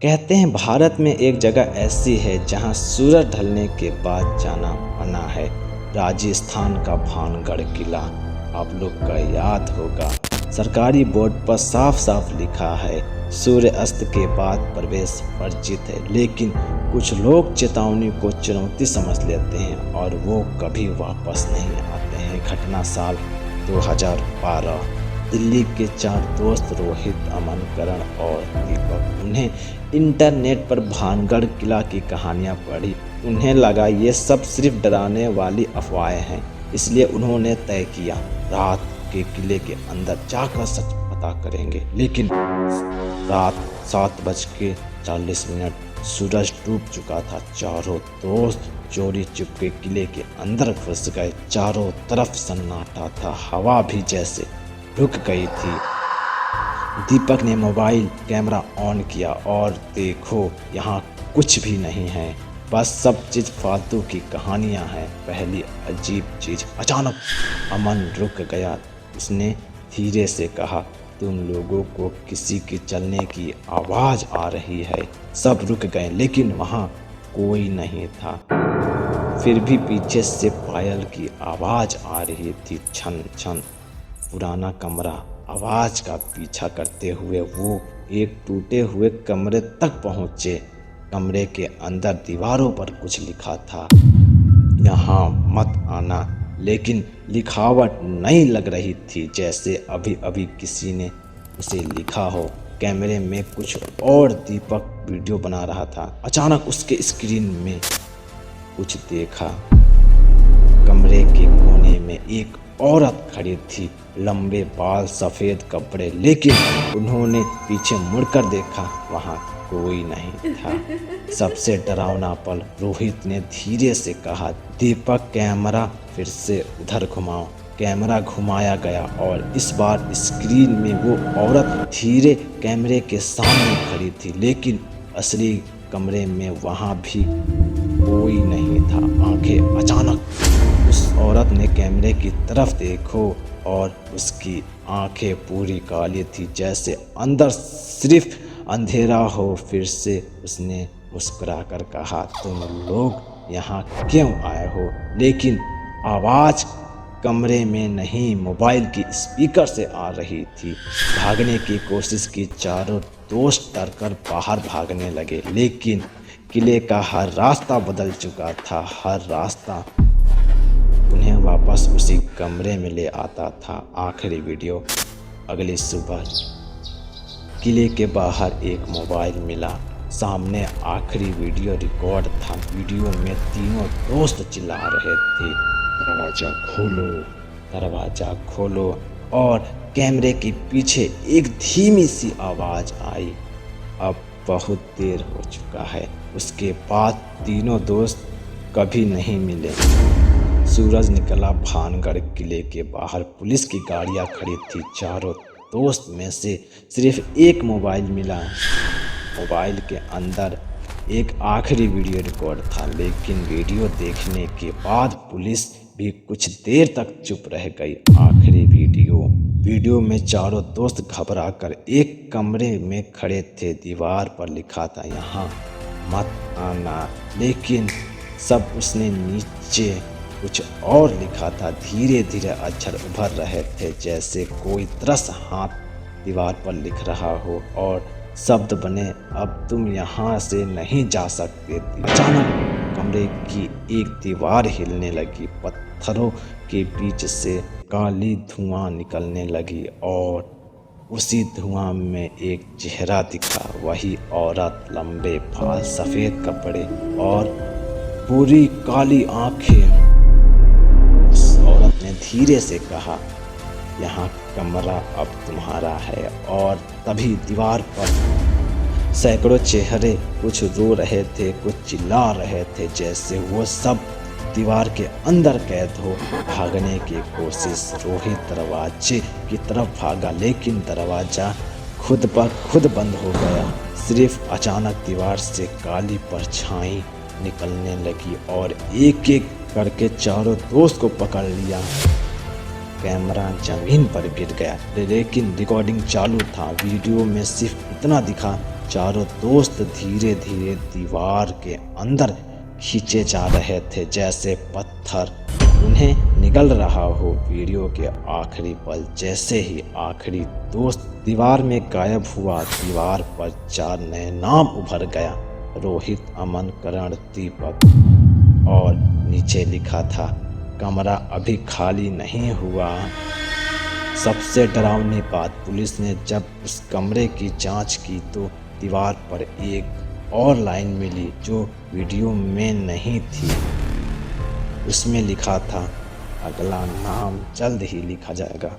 कहते हैं भारत में एक जगह ऐसी है जहां सूरज ढलने के बाद जाना मना है। राजस्थान का भानगढ़ किला आप लोग का याद होगा। सरकारी बोर्ड पर साफ साफ लिखा है सूर्य अस्त के बाद प्रवेश वर्जित है, लेकिन कुछ लोग चेतावनी को चुनौती समझ लेते हैं और वो कभी वापस नहीं आते हैं। घटना साल 2012। दिल्ली के 4 दोस्त रोहित, अमन, करण और दीपक, उन्हें इंटरनेट पर भानगढ़ किला की कहानियां पढ़ी। उन्हें लगा ये सब सिर्फ डराने वाली अफवाहें हैं, इसलिए उन्होंने तय किया रात के किले के अंदर जाकर सच पता करेंगे। लेकिन रात 7:40 सूरज डूब चुका था। चारों दोस्त चोरी चुपके किले के अंदर घुस गए। चारों तरफ सन्नाटा था, हवा भी जैसे रुक गई थी। दीपक ने मोबाइल कैमरा ऑन किया और देखो यहाँ कुछ भी नहीं है, बस सब चीज़ फालतू की कहानियाँ हैं। पहली अजीब चीज़, अचानक अमन रुक गया। उसने धीरे से कहा, तुम लोगों को किसी के चलने की आवाज़ आ रही है। सब रुक गए, लेकिन वहाँ कोई नहीं था। फिर भी पीछे से पायल की आवाज़ आ रही थी, छन छन। पुराना कमरा आवाज़ का पीछा करते हुए वो एक टूटे हुए कमरे तक पहुँचे। कमरे के अंदर दीवारों पर कुछ लिखा था, यहाँ मत आना, लेकिन लिखावट नहीं लग रही थी, जैसे अभी अभी किसी ने उसे लिखा हो। कैमरे में कुछ और दीपक वीडियो बना रहा था। अचानक उसके स्क्रीन में कुछ देखा। कमरे के कोने में एक औरत खड़ी थी, लंबे बाल, सफ़ेद कपड़े, लेकिन उन्होंने पीछे मुड़कर देखा, वहाँ कोई नहीं था। सबसे डरावना पल, रोहित ने धीरे से कहा, दीपक कैमरा फिर से उधर घुमाओ। कैमरा घुमाया गया और इस बार स्क्रीन में वो औरत धीरे कैमरे के सामने खड़ी थी, लेकिन असली कमरे में वहाँ भी कोई नहीं था। आंखें अचानक उस औरत ने कैमरे की तरफ देखो और उसकी आंखें पूरी काली थी, जैसे अंदर सिर्फ अंधेरा हो। फिर से उसने मुस्कुराकर कहा, तुम लोग यहाँ क्यों आए हो? लेकिन आवाज़ कमरे में नहीं, मोबाइल की स्पीकर से आ रही थी। भागने की कोशिश की। चारों दोस्त डरकर बाहर भागने लगे, लेकिन किले का हर रास्ता बदल चुका था। हर रास्ता उन्हें वापस उसी कमरे में ले आता था। आखिरी वीडियो, अगली सुबह किले के बाहर एक मोबाइल मिला। सामने आखिरी वीडियो रिकॉर्ड था। वीडियो में तीनों दोस्त चिल्ला रहे थे, दरवाज़ा खोलो, दरवाज़ा खोलो। और कैमरे के पीछे एक धीमी सी आवाज़ आई, अब बहुत देर हो चुका है। उसके बाद तीनों दोस्त कभी नहीं मिले। सूरज निकला भानगढ़ किले के बाहर। पुलिस की गाड़ियाँ खड़ी थी। चारों दोस्त में से सिर्फ एक मोबाइल मिला। मोबाइल के अंदर एक आखिरी वीडियो रिकॉर्ड था, लेकिन वीडियो देखने के बाद पुलिस भी कुछ देर तक चुप रह गई। आखिरी वीडियो में चारों दोस्त घबराकर एक कमरे में खड़े थे। दीवार पर लिखा था, यहाँ मत आना, लेकिन सब उसने नीचे कुछ और लिखा था। धीरे धीरे अक्षर उभर रहे थे, जैसे कोई तरस हाथ दीवार पर लिख रहा हो, और शब्द बने, अब तुम यहाँ से नहीं जा सकते। अचानक कमरे की एक दीवार हिलने लगी। पत्थरों के बीच से काली धुआं निकलने लगी और उसी धुआं में एक चेहरा दिखा। वही औरत, लंबे बाल, सफ़ेद कपड़े और पूरी काली आंखें। उस औरत ने धीरे से कहा, यहाँ कमरा अब तुम्हारा है। और तभी दीवार पर सैकड़ों चेहरे, कुछ रो रहे थे, कुछ चिल्ला रहे थे, जैसे वो सब दीवार के अंदर कैद हो। भागने की कोशिश। रोहित दरवाजे की तरफ भागा, लेकिन दरवाज़ा खुद ब खुद बंद हो गया। सिर्फ अचानक दीवार से काली परछाई निकलने लगी और एक एक करके चारों दोस्त को पकड़ लिया। कैमरा जमीन पर गिर गया, लेकिन रिकॉर्डिंग चालू था। वीडियो में सिर्फ इतना दिखा, चारों दोस्त धीरे धीरे दीवार के अंदर खींचे जा रहे थे, जैसे पत्थर उन्हें निगल रहा हो। वीडियो के आखिरी पल, जैसे ही आखिरी दोस्त दीवार में गायब हुआ, दीवार पर 4 नए नाम उभर गया, रोहित, अमन, करण, दीपक, और नीचे लिखा था, कमरा अभी खाली नहीं हुआ। सबसे डरावनी बात, पुलिस ने जब उस कमरे की जांच की तो दीवार पर एक और लाइन मिली जो वीडियो में नहीं थी। उसमें लिखा था, अगला नाम जल्द ही लिखा जाएगा।